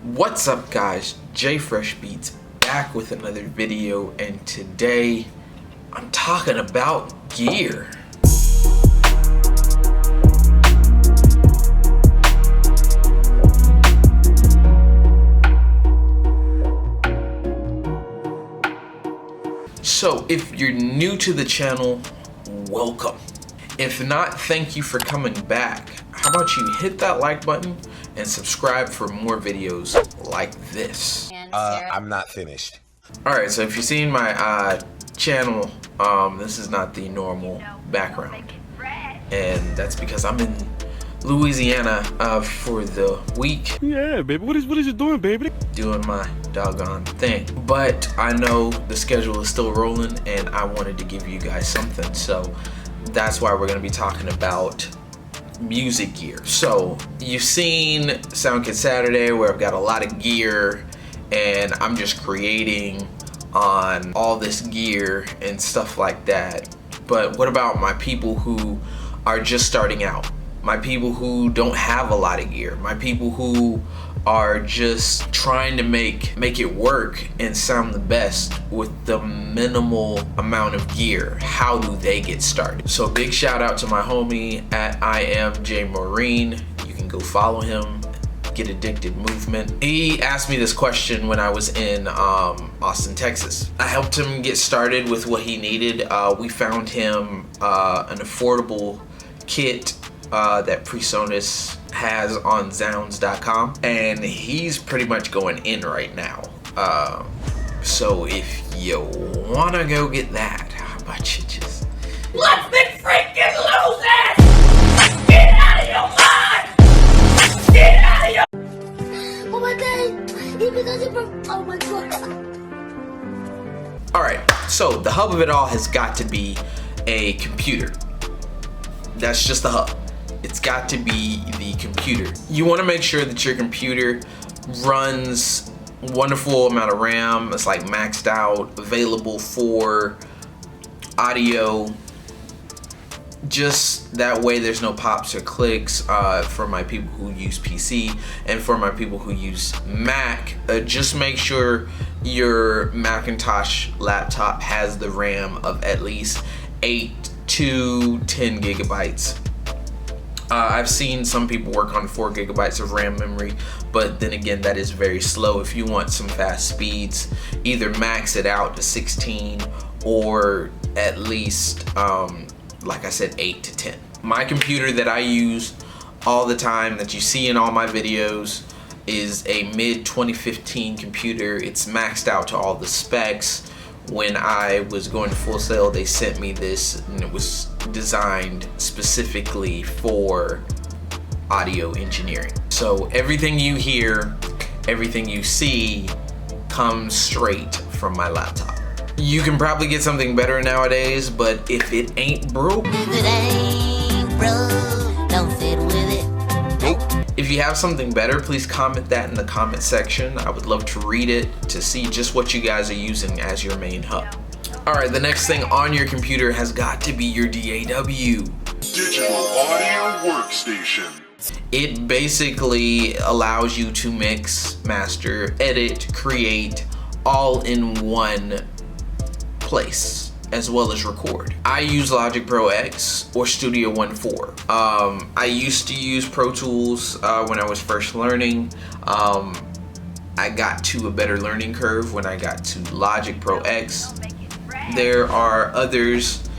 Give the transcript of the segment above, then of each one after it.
What's up guys, J Fresh Beats back with another video, and today I'm talking about gear. So if you're new to the channel, welcome. If not, thank you for coming back. How about you hit that like button and subscribe for more videos like this. I'm not finished. Alright, so if you've seen my channel, this is not the normal background. And that's because I'm in Louisiana for the week. Yeah, baby. What is you doing, baby? Doing my doggone thing. But I know the schedule is still rolling and I wanted to give you guys something. So that's why we're going to be talking about music gear. So you've seen SoundKit Saturday where I've got a lot of gear and I'm just creating on all this gear and stuff like that. But what about my people who are just starting out? My people who don't have a lot of gear, my people who are just trying to make it work and sound the best with the minimal amount of gear. How do they get started? So big shout out to my homie at IamJMaureen. You can go follow him, Get Addicted Movement. He asked me this question when I was in Austin, Texas. I helped him get started with what he needed. We found him an affordable kit that PreSonus has on Zounds.com, and he's pretty much going in right now. So if you wanna go get that, how about you just let's be freaking lose it! Get out of your mind! Get out of your... Oh my god! Because it broke. Oh my god! Alright, so the hub of it all has got to be a computer. That's just the hub. It's got to be the computer. You want to make sure that your computer runs wonderful amount of RAM. It's like maxed out, available for audio. Just that way there's no pops or clicks for my people who use PC, and for my people who use Mac, just make sure your Macintosh laptop has the RAM of at least 8 to 10 gigabytes. I've seen some people work on 4 gigabytes of RAM memory, but then again, that is very slow. If you want some fast speeds, either max it out to 16 or at least, like I said, 8 to 10. My computer that I use all the time, that you see in all my videos, is a mid 2015 computer. It's maxed out to all the specs. When I was going to Full Sail, they sent me this, and it was designed specifically for audio engineering. So everything you hear, everything you see comes straight from my laptop. You can probably get something better nowadays, but if it ain't broke, If it ain't broke, don't fit with it. if you have something better, please comment that in the comment section. I would love to read it to see just what you guys are using as your main hub. Alright, the next thing on your computer has got to be your DAW. Digital Audio Workstation. It basically allows you to mix, master, edit, create all in one place, as well as record. I use Logic Pro X or Studio One 4. I used to use Pro Tools when I was first learning. I got to a better learning curve when I got to Logic Pro X. There are others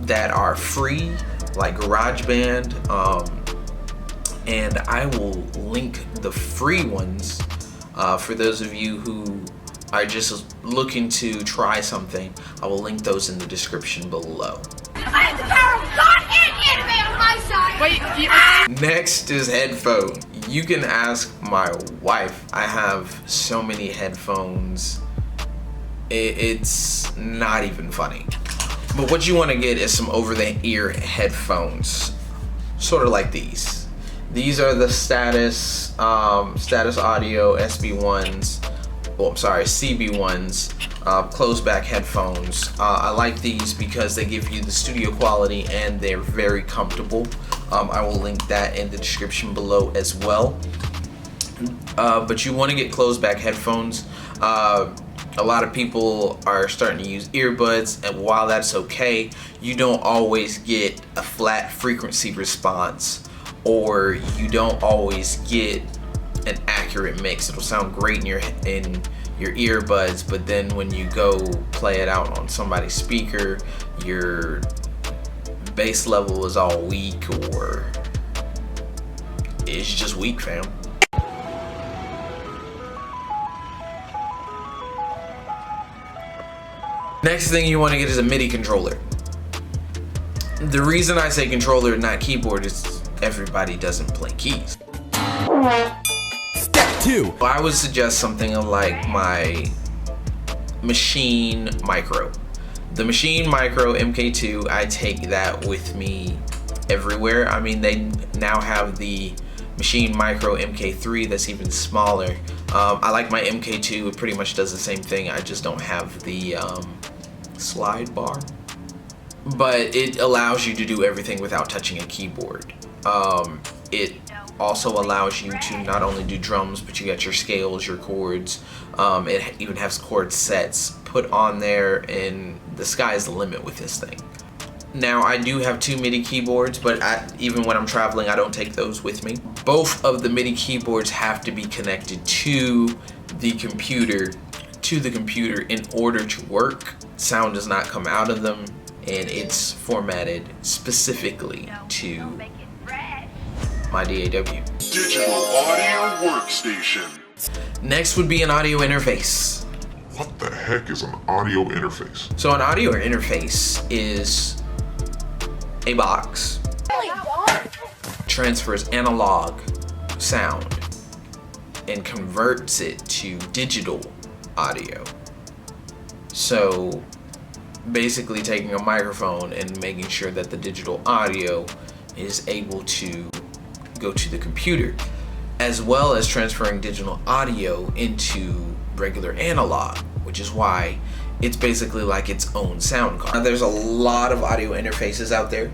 that are free, like GarageBand, and I will link the free ones for those of you who are just looking to try something. I will link those in the description below. I have the power of God and anime on my side! Next is headphone. You can ask my wife. I have so many headphones. It's not even funny. But what you want to get is some over-the-ear headphones, sort of like these. These are the Status Audio SB1s. Oh, I'm sorry, CB1s, closed back headphones. I like these because they give you the studio quality and they're very comfortable. I will link that in the description below as well. but you want to get closed back headphones. A lot of people are starting to use earbuds, and while that's okay, you don't always get a flat frequency response, or you don't always get an accurate mix. It'll sound great in your earbuds, but then when you go play it out on somebody's speaker, your bass level is all weak, or it's just weak, fam. Next thing you want to get is a MIDI controller. The reason I say controller, not keyboard, is everybody doesn't play keys. Step 2. I would suggest something like my Maschine Micro. The Maschine Micro MK2, I take that with me everywhere. I mean, they now have the Maschine Micro MK3 that's even smaller. I like my MK2, it pretty much does the same thing. I just don't have the slide bar. But it allows you to do everything without touching a keyboard. It also allows you to not only do drums, but you got your scales, your chords. It even has chord sets put on there, and the sky's the limit with this thing. Now, I do have 2 MIDI keyboards, but even when I'm traveling, I don't take those with me. Both of the MIDI keyboards have to be connected to the computer in order to work. Sound does not come out of them, and it's formatted specifically to my DAW. Digital audio workstation. Next would be an audio interface. What the heck is an audio interface? So an audio interface is a box, transfers analog sound and converts it to digital audio. So basically taking a microphone and making sure that the digital audio is able to go to the computer, as well as transferring digital audio into regular analog, which is why it's basically like its own sound card. Now, there's a lot of audio interfaces out there,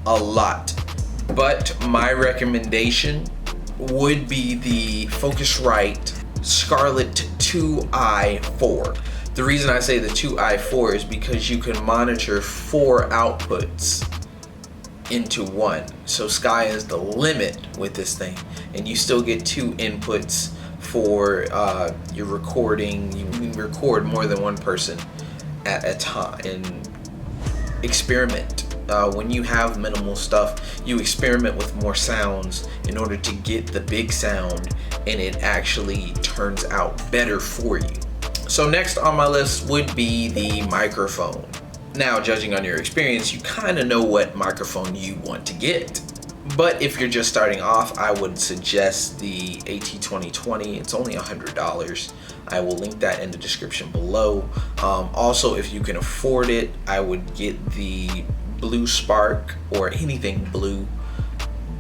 a lot, but my recommendation would be the Focusrite Scarlett 2i4. The reason I say the 2i4 is because you can monitor 4 outputs into one. So sky is the limit with this thing, and you still get 2 inputs for your recording. You can record more than one person at a time and experiment. When you have minimal stuff, you experiment with more sounds in order to get the big sound, and it actually turns out better for you. So next on my list would be the microphone. Now, judging on your experience, you kind of know what microphone you want to get. But if you're just starting off, I would suggest the AT2020. It's only $100. I will link that in the description below. Also, if you can afford it, I would get the Blue Spark or anything Blue.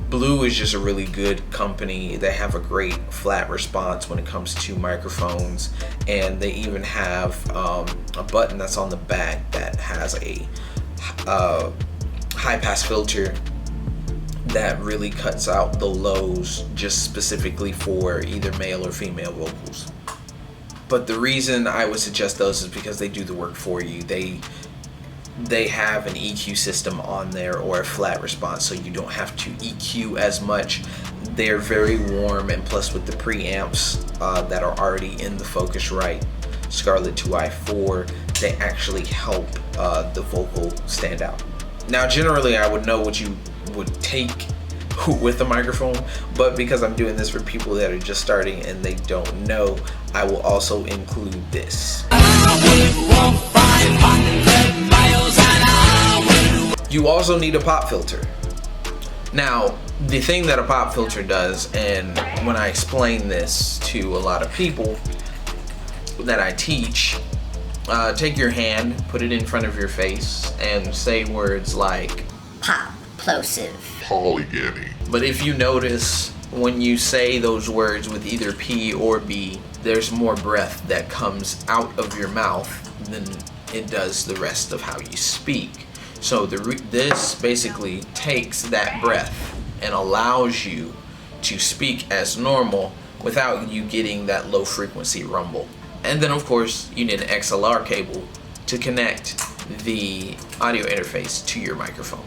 Blue is just a really good company. They have a great flat response when it comes to microphones, and they even have a button that's on the back that has a high pass filter that really cuts out the lows just specifically for either male or female vocals. But the reason I would suggest those is because they do the work for you. They have an EQ system on there, or a flat response, so you don't have to EQ as much. They're very warm, and plus with the preamps that are already in the Focusrite Scarlett 2i4, they actually help the vocal stand out. Now, generally I would know what you would take with a microphone, but because I'm doing this for people that are just starting and they don't know, I will also include this. You also need a pop filter. Now, the thing that a pop filter does, and when I explain this to a lot of people that I teach, take your hand, put it in front of your face, and say words like pop, plosive, Polygamy. But if you notice, when you say those words with either P or B, there's more breath that comes out of your mouth than it does the rest of how you speak. So this basically takes that breath and allows you to speak as normal without you getting that low frequency rumble. And then of course you need an XLR cable to connect the audio interface to your microphone.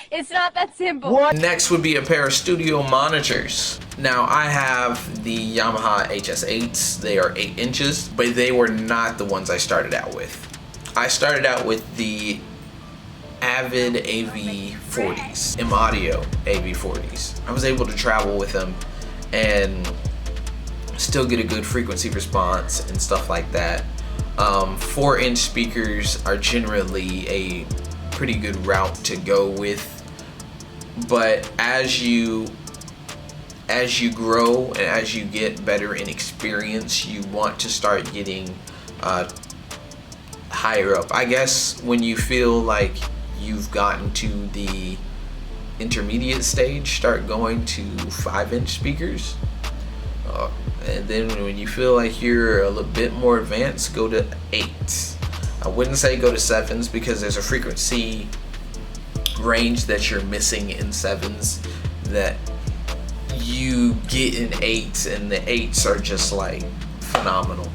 It's not that simple. Next would be a pair of studio monitors. Now I have the Yamaha HS8s. They are 8 inches, but they were not the ones I started out with. I started out with the Avid AV40s, M-Audio AV40s. I was able to travel with them and still get a good frequency response and stuff like that. 4-inch speakers are generally a pretty good route to go with, but as you grow and as you get better in experience, you want to start getting higher up. I guess when you feel like you've gotten to the intermediate stage, start going to 5-inch speakers. And then when you feel like you're a little bit more advanced, go to 8s. I wouldn't say go to 7s because there's a frequency range that you're missing in 7s that you get in 8s, and the 8s are just like phenomenal.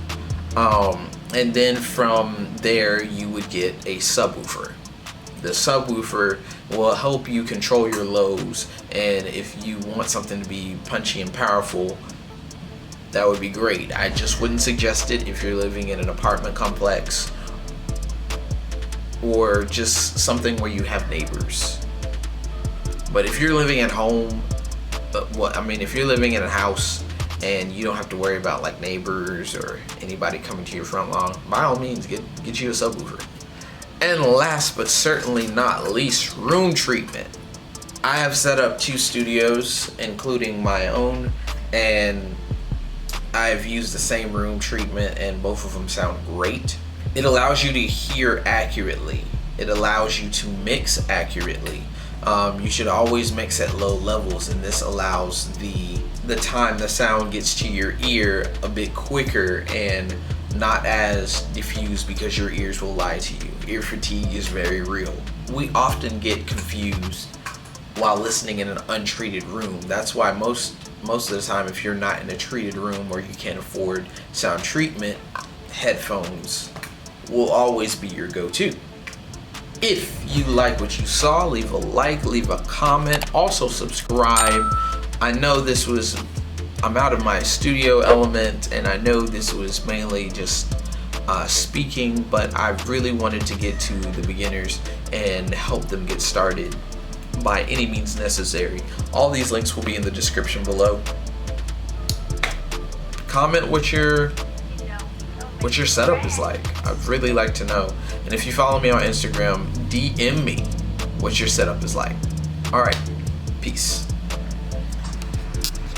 And then from there you would get a subwoofer. The subwoofer will help you control your lows, and if you want something to be punchy and powerful, that would be great. I just wouldn't suggest it if you're living in an apartment complex or just something where you have neighbors. But if you're living at home, if you're living in a house and you don't have to worry about like neighbors or anybody coming to your front lawn, by all means get you a subwoofer. And last but certainly not least, room treatment. I have set up 2 studios, including my own, and I've used the same room treatment and both of them sound great. It allows you to hear accurately. It allows you to mix accurately. You should always mix at low levels, and this allows the time the sound gets to your ear a bit quicker and not as diffused, because your ears will lie to you. Ear fatigue is very real. We often get confused while listening in an untreated room. That's why most of the time, if you're not in a treated room or you can't afford sound treatment, headphones will always be your go-to. If you like what you saw, leave a like, leave a comment, also subscribe. I know I'm out of my studio element, and I know this was mainly just speaking, but I really wanted to get to the beginners and help them get started by any means necessary. All these links will be in the description below. Comment what your setup is like. I'd really like to know. And if you follow me on Instagram, DM me what your setup is like. All right, peace.